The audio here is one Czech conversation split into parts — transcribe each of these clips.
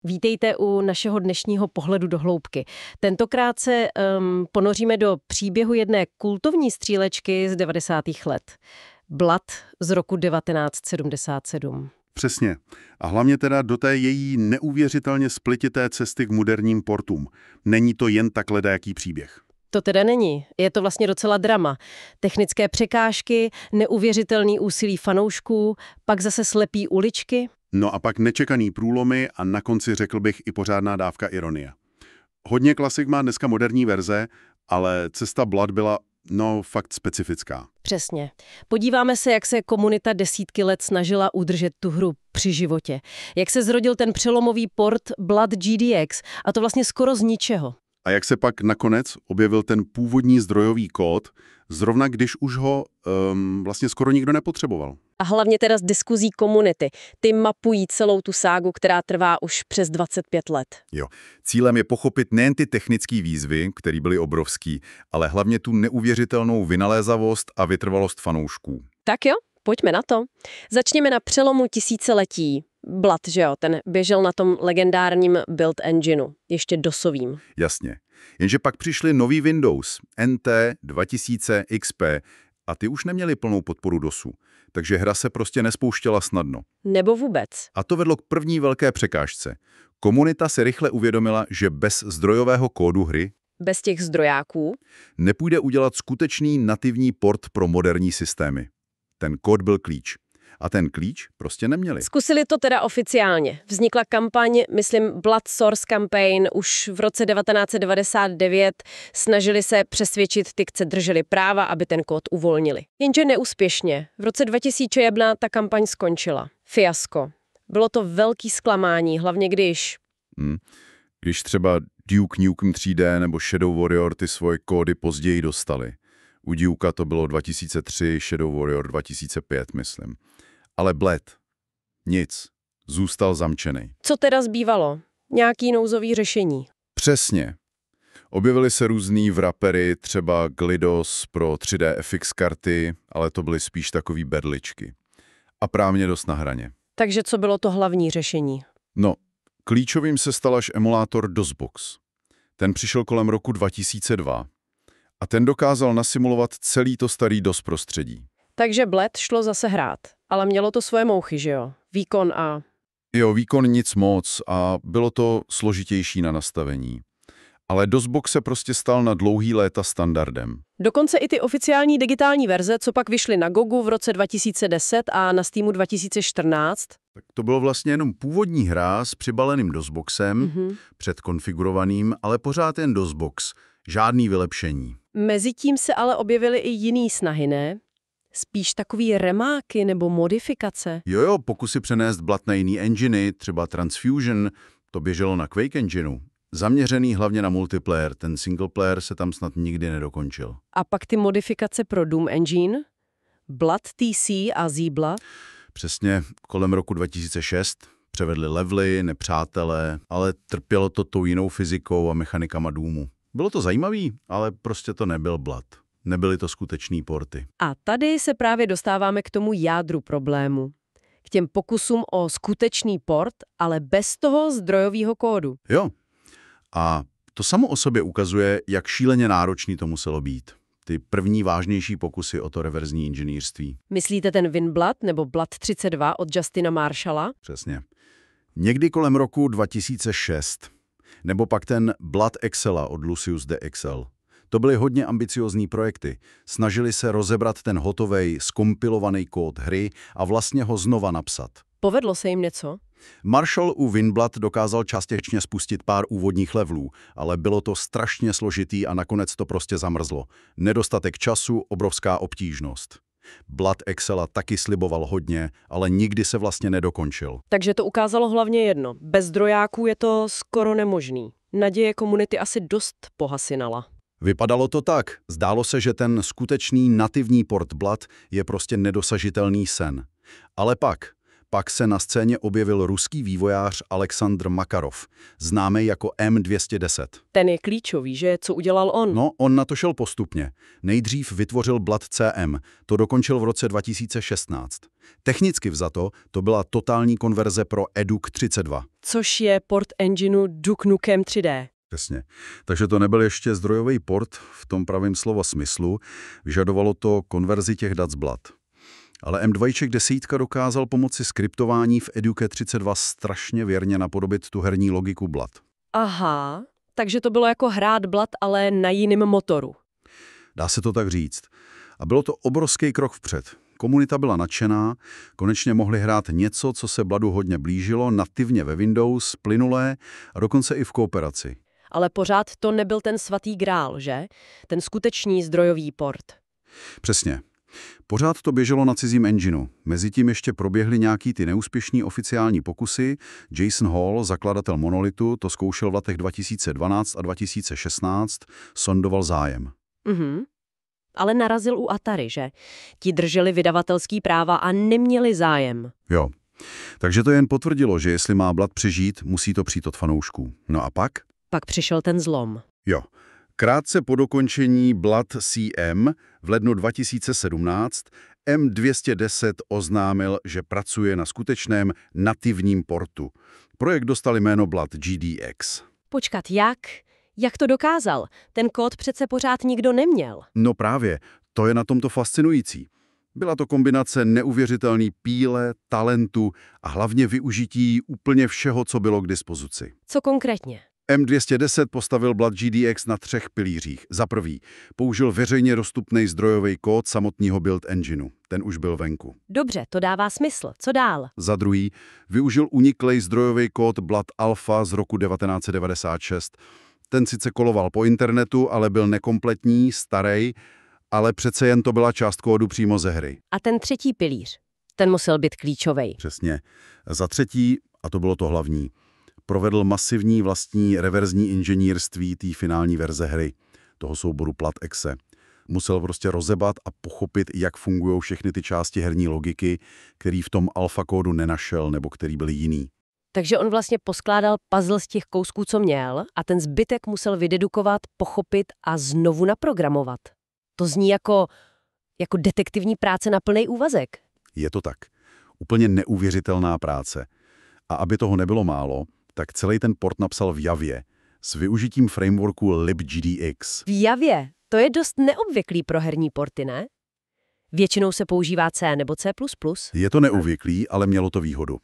Vítejte u našeho dnešního pohledu do hloubky. Tentokrát se ponoříme do příběhu jedné kultovní střílečky z 90. let. Blood z roku 1977. Přesně. A hlavně teda do té její neuvěřitelně splitité cesty k moderním portům. Není to jen tak ledajaký příběh. To teda není. Je to vlastně docela drama. Technické překážky, neuvěřitelný úsilí fanoušků, pak zase slepý uličky. No a pak nečekaný průlomy a na konci řekl bych i pořádná dávka ironie. Hodně klasik má dneska moderní verze, ale cesta Blood byla, fakt specifická. Přesně. Podíváme se, jak se komunita desítky let snažila udržet tu hru při životě. Jak se zrodil ten přelomový port Blood GDX, a to vlastně skoro z ničeho. A jak se pak nakonec objevil ten původní zdrojový kód, zrovna když už ho vlastně skoro nikdo nepotřeboval. A hlavně teda z diskuzí komunity. Ty mapují celou tu ságu, která trvá už přes 25 let. Jo. Cílem je pochopit nejen ty technické výzvy, které byly obrovský, ale hlavně tu neuvěřitelnou vynalézavost a vytrvalost fanoušků. Tak jo, pojďme na to. Začněme na přelomu tisíciletí. Blood, že jo, ten běžel na tom legendárním build engineu, ještě DOSovým. Jasně. Jenže pak přišly nový Windows, NT 2000 XP, a ty už neměly plnou podporu DOSu, takže hra se prostě nespouštěla snadno. Nebo vůbec. A to vedlo k první velké překážce. Komunita se rychle uvědomila, že bez zdrojového kódu hry, bez těch zdrojáků, nepůjde udělat skutečný nativní port pro moderní systémy. Ten kód byl klíč. A ten klíč prostě neměli. Zkusili to teda oficiálně. Vznikla kampaň, myslím Blood Source Campaign, už v roce 1999. Snažili se přesvědčit ty, co drželi práva, aby ten kód uvolnili. Jenže neúspěšně. V roce 2001 ta kampaň skončila. Fiasko. Bylo to velký zklamání, hlavně když... Když třeba Duke Nukem 3D nebo Shadow Warrior ty svoje kódy později dostali. U Dukea to bylo 2003, Shadow Warrior 2005, myslím. Ale Blood. Nic. Zůstal zamčený. Co teda zbývalo? Nějaký nouzový řešení? Přesně. Objevily se různý wrappery, třeba GLiDOS pro 3D FX karty, ale to byly spíš takový berličky. A právně dost na hraně. Takže co bylo to hlavní řešení? No, klíčovým se stal až emulátor DOSBox. Ten přišel kolem roku 2002 a ten dokázal nasimulovat celý to starý DOS prostředí. Takže Blood šlo zase hrát, ale mělo to svoje mouchy, že jo? Výkon a... Jo, výkon nic moc a bylo to složitější na nastavení. Ale DOSBox se prostě stal na dlouhý léta standardem. Dokonce i ty oficiální digitální verze, co pak vyšly na GOGu v roce 2010 a na Steamu 2014. Tak to bylo vlastně jenom původní hra s přibaleným DOSBoxem, předkonfigurovaným, ale pořád jen DOSBox. Žádný vylepšení. Mezitím se ale objevily i jiný snahy, ne? Spíš takový remáky nebo modifikace. Jo, pokusy přenést Blood na jiný enginy, třeba Transfusion, to běželo na Quake engineu. Zaměřený hlavně na multiplayer, ten single player se tam snad nikdy nedokončil. A pak ty modifikace pro Doom Engine? Blood TC a Z-Blood? Přesně kolem roku 2006 převedli levely, nepřátelé, ale trpělo to tou jinou fyzikou a mechanikama Doomu. Bylo to zajímavý, ale prostě to nebyl Blood. Nebyly to skutečný porty. A tady se právě dostáváme k tomu jádru problému. K těm pokusům o skutečný port, ale bez toho zdrojového kódu. Jo. A to samo o sobě ukazuje, jak šíleně náročný to muselo být. Ty první vážnější pokusy o to reverzní inženýrství. Myslíte ten WinBlood nebo Blood 32 od Justina Marshalla? Přesně. Někdy kolem roku 2006. Nebo pak ten Blood Excela od Lucius de Excel. To byly hodně ambiciozní projekty. Snažili se rozebrat ten hotovej, skompilovaný kód hry a vlastně ho znova napsat. Povedlo se jim něco? Marshall u WinBlood dokázal částečně spustit pár úvodních levelů, ale bylo to strašně složitý a nakonec to prostě zamrzlo. Nedostatek času, obrovská obtížnost. Blood Excela taky sliboval hodně, ale nikdy se vlastně nedokončil. Takže to ukázalo hlavně jedno. Bez zdrojáků je to skoro nemožný. Naděje komunity asi dost pohasinala. Vypadalo to tak. Zdálo se, že ten skutečný nativní port Blood je prostě nedosažitelný sen. Ale pak Pak se na scéně objevil ruský vývojář Aleksandr Makarov, známý jako M210. Ten je klíčový, že? Co udělal on? No, on na to šel postupně. Nejdřív vytvořil Blood CM, to dokončil v roce 2016. Technicky vzato to byla totální konverze pro EDUC 32. Což je port engineu Duke Nukem 3D. Přesně. Takže to nebyl ještě zdrojový port v tom pravém slova smyslu, vyžadovalo to konverzi těch dat z Blood. Ale M210 dokázal pomocí skriptování v EDUC 32 strašně věrně napodobit tu herní logiku Blood. Aha, takže to bylo jako hrát Blood, ale na jiném motoru. Dá se to tak říct. A bylo to obrovský krok vpřed. Komunita byla nadšená, konečně mohli hrát něco, co se Bloodu hodně blížilo, nativně ve Windows, plynulé a dokonce i v kooperaci. Ale pořád to nebyl ten svatý grál, že? Ten skutečný zdrojový port. Přesně. Pořád to běželo na cizím engineu. Mezitím ještě proběhly nějaký ty neúspěšní oficiální pokusy. Jason Hall, zakladatel Monolithu, to zkoušel v letech 2012 a 2016, sondoval zájem. Ale narazil u Atari, že? Ti drželi vydavatelský práva a neměli zájem. Jo. Takže to jen potvrdilo, že jestli má Blood přežít, musí to přijít od fanoušků. No a pak? Pak přišel ten zlom. Jo. Krátce po dokončení Blood CM v lednu 2017 M210 oznámil, že pracuje na skutečném nativním portu. Projekt dostal jméno Blood GDX. Počkat, jak? Jak to dokázal? Ten kód přece pořád nikdo neměl. No právě, to je na tomto fascinující. Byla to kombinace neuvěřitelný píle, talentu a hlavně využití úplně všeho, co bylo k dispozici. Co konkrétně? M210 postavil Blood GDX na 3 pilířích. Za prvý, použil veřejně dostupný zdrojový kód samotného build engineu. Ten už byl venku. Dobře, to dává smysl. Co dál? Za druhý, využil uniklý zdrojový kód Blood Alpha z roku 1996. Ten sice koloval po internetu, ale byl nekompletní, starý, ale přece jen to byla část kódu přímo ze hry. A ten třetí pilíř? Ten musel být klíčový. Přesně. Za třetí, a to bylo to hlavní, provedl masivní vlastní reverzní inženýrství té finální verze hry, toho souboru Plat.exe. Musel prostě rozebat a pochopit, jak fungují všechny ty části herní logiky, který v tom alfa kódu nenašel nebo který byly jiný. Takže on vlastně poskládal puzzle z těch kousků, co měl, a ten zbytek musel vydedukovat, pochopit a znovu naprogramovat. To zní jako detektivní práce na plný úvazek. Je to tak. Úplně neuvěřitelná práce. A aby toho nebylo málo, tak celý ten port napsal v Javě s využitím frameworku libgdx. V Javě? To je dost neobvyklý pro herní porty, ne? Většinou se používá C nebo C++. Je to neobvyklý, ale mělo to výhodu.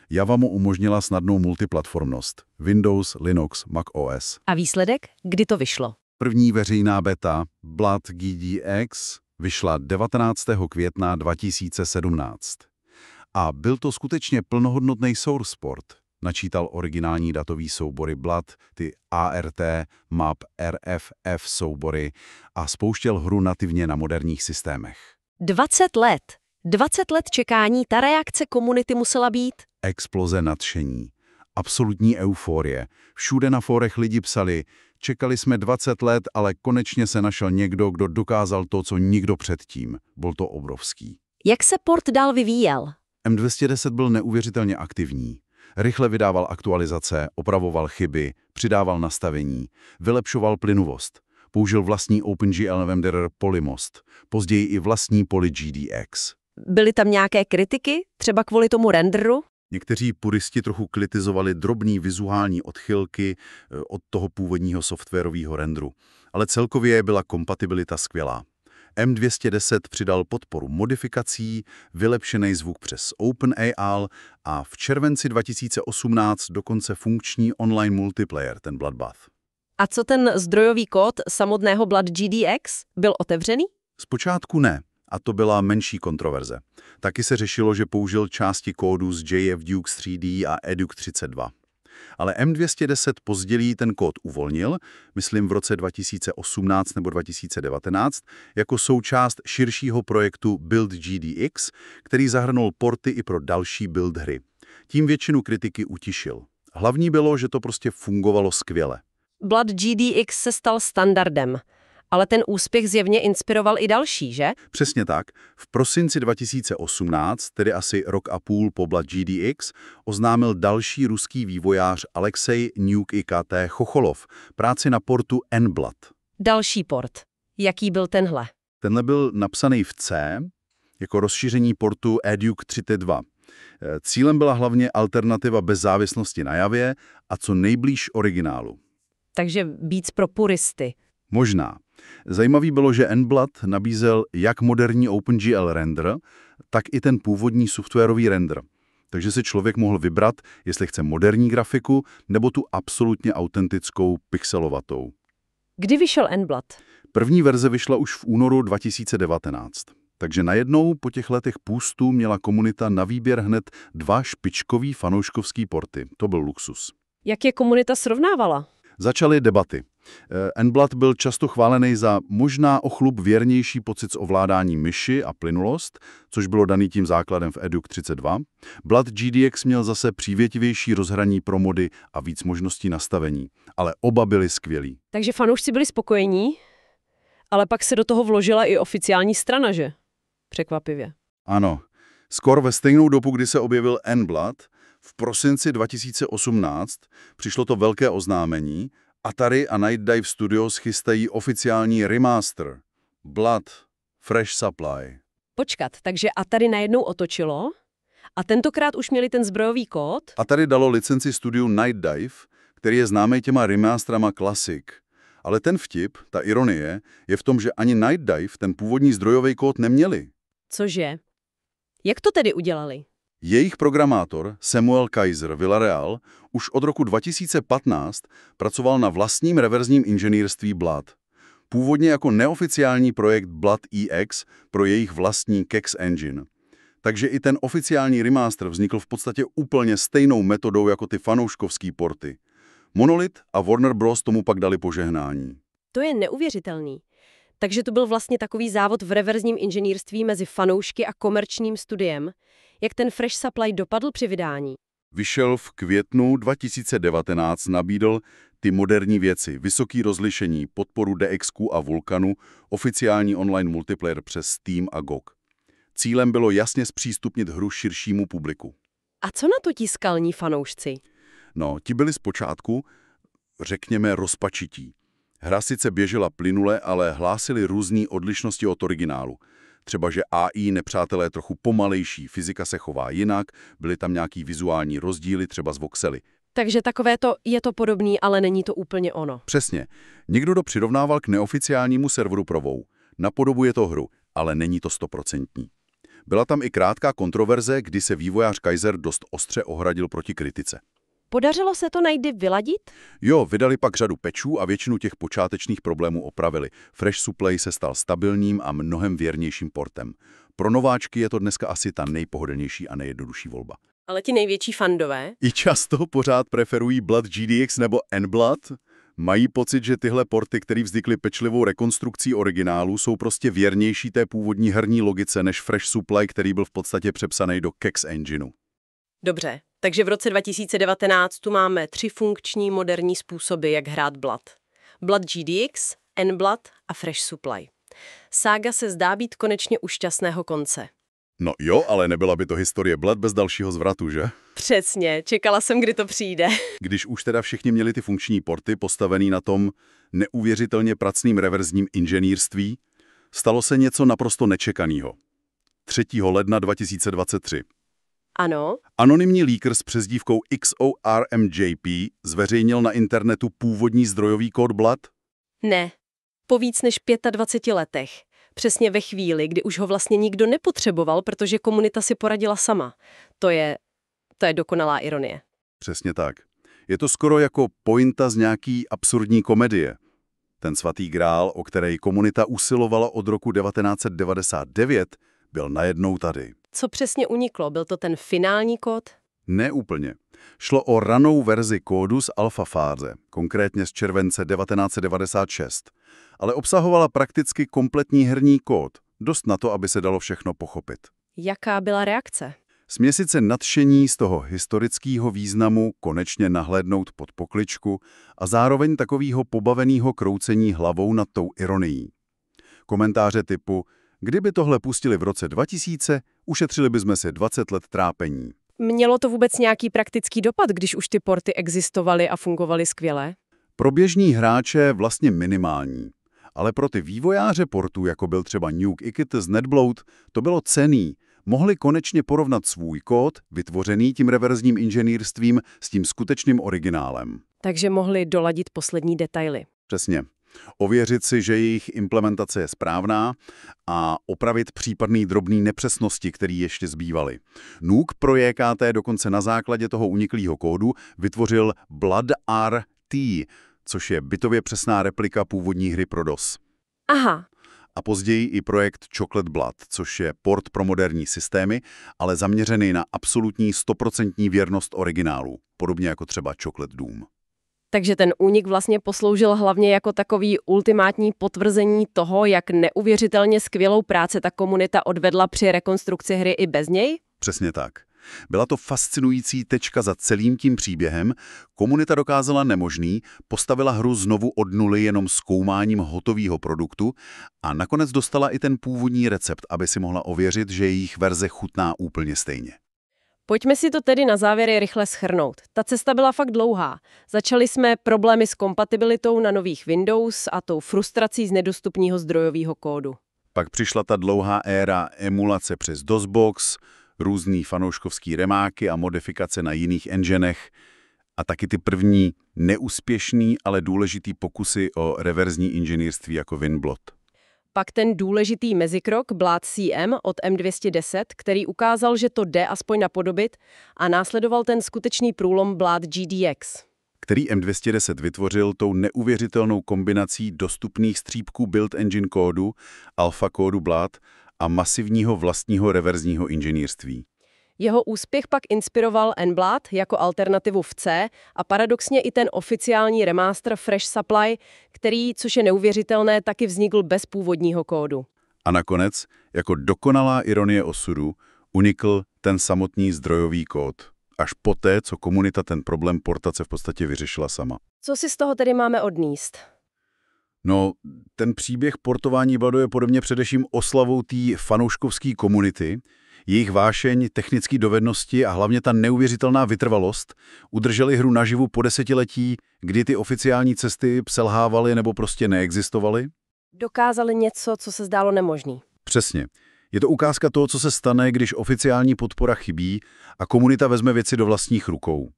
Java mu umožnila snadnou multiplatformnost. Windows, Linux, Mac OS. A výsledek? Kdy to vyšlo? První veřejná beta Blood GDX vyšla 19. května 2017. A byl to skutečně plnohodnotný source port. Načítal originální datový soubory Blood, ty ART, MAP, RFF soubory a spouštěl hru nativně na moderních systémech. 20 let! 20 let čekání, ta reakce komunity musela být? Exploze nadšení. Absolutní euforie. Všude na fórech lidi psali, čekali jsme 20 let, ale konečně se našel někdo, kdo dokázal to, co nikdo předtím. Byl to obrovský. Jak se port dál vyvíjel? M210 byl neuvěřitelně aktivní. Rychle vydával aktualizace, opravoval chyby, přidával nastavení, vylepšoval plynuvost. Použil vlastní OpenGL renderer Polymost, později i vlastní PolyGDX. Byly tam nějaké kritiky? Třeba kvůli tomu renderu? Někteří puristi trochu kritizovali drobný vizuální odchylky od toho původního softwarového renderu, ale celkově byla kompatibilita skvělá. M210 přidal podporu modifikací, vylepšený zvuk přes OpenAL a v červenci 2018 dokonce funkční online multiplayer, ten Bloodbath. A co ten zdrojový kód samotného Blood GDX? Byl otevřený? Zpočátku ne, a to byla menší kontroverze. Taky se řešilo, že použil části kódu z JF Dukes 3D a EDUC 32. Ale M210 později ten kód uvolnil, myslím v roce 2018 nebo 2019, jako součást širšího projektu Build GDX, který zahrnul porty i pro další build hry. Tím většinu kritiky utišil. Hlavní bylo, že to prostě fungovalo skvěle. Blood GDX se stal standardem. Ale ten úspěch zjevně inspiroval i další, že? Přesně tak. V prosinci 2018, tedy asi rok a půl po Blood GDX, oznámil další ruský vývojář Alexej Nuke IKT Chocholov práci na portu nBlood. Další port. Jaký byl tenhle? Tenhle byl napsaný v C, jako rozšíření portu Eduke 32. Cílem byla hlavně alternativa bez závislosti na Javě a co nejblíž originálu. Takže víc pro puristy. Možná. Zajímavý bylo, že nBlood nabízel jak moderní OpenGL render, tak i ten původní softwarový render. Takže si člověk mohl vybrat, jestli chce moderní grafiku nebo tu absolutně autentickou pixelovatou. Kdy vyšel nBlood? První verze vyšla už v únoru 2019. Takže najednou po těch letech půstu měla komunita na výběr hned 2 špičkový fanouškovský porty. To byl luxus. Jak je komunita srovnávala? Začaly debaty. nBlood byl často chválený za možná o chlup věrnější pocit z ovládání myši a plynulost, což bylo daný tím základem v Eduke 32. Blood GDX měl zase přívětivější rozhraní pro mody a víc možností nastavení. Ale oba byly skvělí. Takže fanoušci byli spokojení, ale pak se do toho vložila i oficiální strana, že? Překvapivě. Ano. Skoro ve stejnou dobu, kdy se objevil nBlood, v prosinci 2018 přišlo to velké oznámení. Atari a Night Dive Studios chystají oficiální remaster. Blood Fresh Supply. Počkat, takže Atari najednou otočilo a tentokrát už měli ten zbrojový kód? Atari dalo licenci studiu Night Dive, který je známý těma remasterama Classic. Ale ten vtip, ta ironie, je v tom, že ani Night Dive ten původní zdrojový kód neměli. Cože? Jak to tedy udělali? Jejich programátor Samuel Kaiser Villarreal už od roku 2015 pracoval na vlastním reverzním inženýrství Blood. Původně jako neoficiální projekt Blood EX pro jejich vlastní Kex Engine. Takže i ten oficiální remaster vznikl v podstatě úplně stejnou metodou jako ty fanouškovský porty. Monolith a Warner Bros. Tomu pak dali požehnání. To je neuvěřitelný. Takže to byl vlastně takový závod v reverzním inženýrství mezi fanoušky a komerčním studiem. Jak ten Fresh Supply dopadl při vydání? Vyšel v květnu 2019, nabídl ty moderní věci, vysoký rozlišení, podporu DXQ a Vulkanu, oficiální online multiplayer přes Steam a GOG. Cílem bylo jasně zpřístupnit hru širšímu publiku. A co na to ti skalní fanoušci? No, ti byli zpočátku, řekněme, rozpačití. Hra sice běžela plynule, ale hlásili různé odlišnosti od originálu. Třeba, že AI nepřátelé je trochu pomalejší, fyzika se chová jinak, byly tam nějaký vizuální rozdíly, třeba z voxely. Takže takové to je to podobný, ale není to úplně ono. Přesně. Někdo to přirovnával k neoficiálnímu serveru pro WoW. Napodobuje to hru, ale není to 100%. Byla tam i krátká kontroverze, kdy se vývojář Kaiser dost ostře ohradil proti kritice. Podařilo se to najdy vyladit? Jo, vydali pak řadu patchů a většinu těch počátečních problémů opravili. Fresh Supply se stal stabilním a mnohem věrnějším portem. Pro nováčky je to dneska asi ta nejpohodlnější a nejjednodušší volba. Ale ti největší fandové? I často pořád preferují Blood GDX nebo nBlood. Mají pocit, že tyhle porty, které vznikly pečlivou rekonstrukcí originálu, jsou prostě věrnější té původní herní logice než Fresh Supply, který byl v podstatě přepsaný do Kex Engineu. Dobře, takže v roce 2019 tu máme 3 funkční moderní způsoby, jak hrát Blood. Blood GDX, nBlood a Fresh Supply. Sága se zdá být konečně u šťastného konce. No jo, ale nebyla by to historie Blood bez dalšího zvratu, že? Přesně, čekala jsem, kdy to přijde. Když už teda všichni měli ty funkční porty postavený na tom neuvěřitelně pracným reverzním inženýrství, stalo se něco naprosto nečekaného. 3. ledna 2023. Ano. Anonymní leaker s přezdívkou XORMJP zveřejnil na internetu původní zdrojový kód Blood? Ne. Po víc než 25 letech. Přesně ve chvíli, kdy už ho vlastně nikdo nepotřeboval, protože komunita si poradila sama. To je dokonalá ironie. Přesně tak. Je to skoro jako pointa z nějaký absurdní komedie. Ten svatý grál, o který komunita usilovala od roku 1999, byl najednou tady. Co přesně uniklo? Byl to ten finální kód? Ne úplně. Šlo o ranou verzi kódu z alfa fáze, konkrétně z července 1996, ale obsahovala prakticky kompletní herní kód, dost na to, aby se dalo všechno pochopit. Jaká byla reakce? Směsice nadšení z toho historického významu konečně nahlédnout pod pokličku a zároveň takového pobaveného kroucení hlavou nad tou ironií. Komentáře typu, kdyby tohle pustili v roce 2000, ušetřili bychom si 20 let trápení. Mělo to vůbec nějaký praktický dopad, když už ty porty existovaly a fungovaly skvěle? Pro běžní hráče vlastně minimální. Ale pro ty vývojáře portů, jako byl třeba Nuke Ikit z NetBloat, to bylo cenný. Mohli konečně porovnat svůj kód, vytvořený tím reverzním inženýrstvím, s tím skutečným originálem. Takže mohli doladit poslední detaily. Přesně. Ověřit si, že jejich implementace je správná a opravit případný drobný nepřesnosti, které ještě zbývaly. Nuke pro JKT dokonce na základě toho uniklého kódu vytvořil BloodRT, což je bitově přesná replika původní hry pro DOS. Aha. A později i projekt Chocolate Blood, což je port pro moderní systémy, ale zaměřený na absolutní 100% věrnost originálu, podobně jako třeba Chocolate Doom. Takže ten únik vlastně posloužil hlavně jako takový ultimátní potvrzení toho, jak neuvěřitelně skvělou práci ta komunita odvedla při rekonstrukci hry i bez něj? Přesně tak. Byla to fascinující tečka za celým tím příběhem. Komunita dokázala nemožný, postavila hru znovu od nuly jenom zkoumáním hotového produktu a nakonec dostala i ten původní recept, aby si mohla ověřit, že jejich verze chutná úplně stejně. Pojďme si to tedy na závěr rychle shrnout. Ta cesta byla fakt dlouhá. Začali jsme problémy s kompatibilitou na nových Windows a tou frustrací z nedostupného zdrojového kódu. Pak přišla ta dlouhá éra emulace přes DOSBox, různý fanouškovský remáky a modifikace na jiných enginech a taky ty první neúspěšný, ale důležitý pokusy o reverzní inženýrství jako WinBloat. Pak ten důležitý mezikrok Blood CM od M210, který ukázal, že to jde aspoň napodobit, a následoval ten skutečný průlom Blood GDX, který M210 vytvořil tou neuvěřitelnou kombinací dostupných střípků build engine kódu, alfa kódu Blood a masivního vlastního reverzního inženýrství. Jeho úspěch pak inspiroval NBlood jako alternativu v C a paradoxně i ten oficiální remaster Fresh Supply, který, což je neuvěřitelné, taky vznikl bez původního kódu. A nakonec, jako dokonalá ironie osudu, unikl ten samotný zdrojový kód. Až poté, co komunita ten problém portace v podstatě vyřešila sama. Co si z toho tedy máme odníst? No, ten příběh portování Bloodu je podobně především oslavou té fanouškovské komunity. Jejich vášeň, technické dovednosti a hlavně ta neuvěřitelná vytrvalost udrželi hru naživu po desetiletí, kdy ty oficiální cesty selhávaly nebo prostě neexistovaly. Dokázali něco, co se zdálo nemožný. Přesně. Je to ukázka toho, co se stane, když oficiální podpora chybí a komunita vezme věci do vlastních rukou.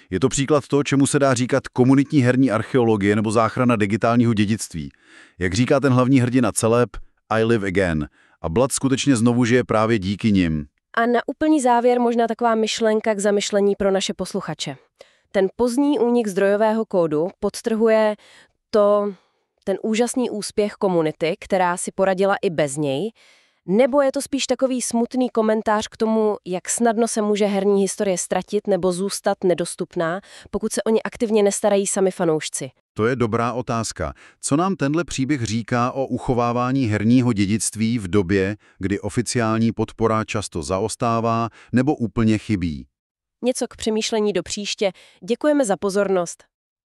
Je to příklad toho, čemu se dá říkat komunitní herní archeologie nebo záchrana digitálního dědictví. Jak říká ten hlavní hrdina Celeb, I live again. A Blood skutečně znovu žije právě díky nim. A na úplný závěr možná taková myšlenka k zamyšlení pro naše posluchače. Ten pozdní únik zdrojového kódu podtrhuje ten úžasný úspěch komunity, která si poradila i bez něj, nebo je to spíš takový smutný komentář k tomu, jak snadno se může herní historie ztratit nebo zůstat nedostupná, pokud se o ně aktivně nestarají sami fanoušci? To je dobrá otázka. Co nám tenhle příběh říká o uchovávání herního dědictví v době, kdy oficiální podpora často zaostává nebo úplně chybí? Něco k přemýšlení do příště. Děkujeme za pozornost.